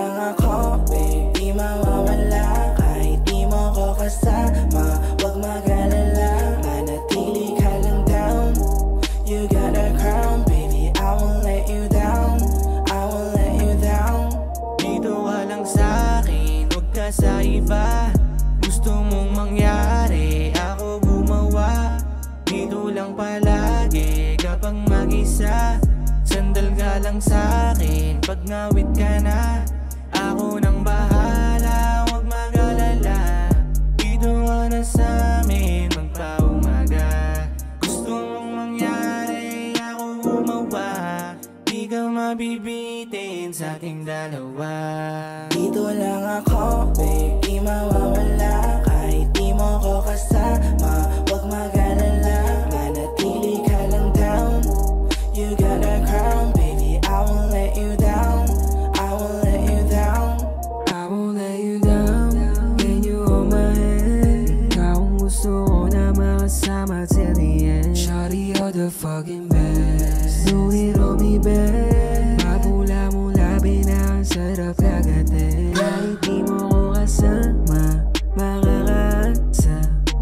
lang ako, babe, di mawawala. Kahit di mo ko kasama, wag mag-alala. Manatili ka lang down, you got a crown, baby, I won't let you down, I won't let you down. Dito ka lang sa'kin, huwag ka sa iba. Gusto mong mangyari, ako gumawa. Dito lang palagi kapag mag-isa. Sandal ka lang sa'kin pag ngawit ka na. Ako nang bahala, huwag mag-alala. Dito ka na sa'min magpaumaga. Gusto mong mangyari, ako gumawa. Di ka mabibitin sa'ting dalawa. Dito lang ako, babe, di mawawala. Kahit di mo ko kasama, wag mag-alala. Manatili ka lang down, you got a crown, baby, I won't let you down, I won't let you down, I won't let you down. Can you hold my hand? Ikaw ang gusto ko na makasama till the end. Shawty, you're the fucking best. Do it on me, best. Mapula-mula, ang sarap lagatin. Kahit di mo ko kasama, makakaasa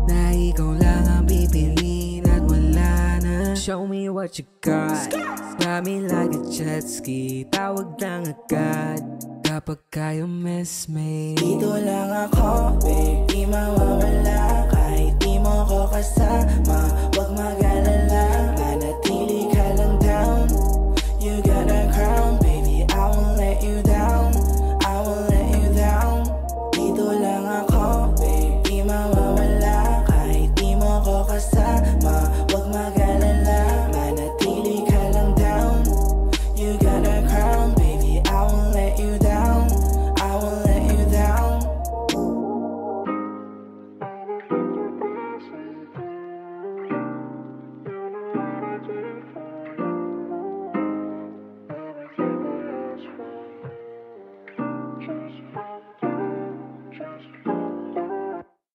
na ikaw lang ang pipiliin at wala na. Show me what you got. Got me like a jet ski. Tawag lang agad kapag kayo miss me. dito lang ako, babe, di mawawala. Kahit di mo ko kasama, wag mag-alala.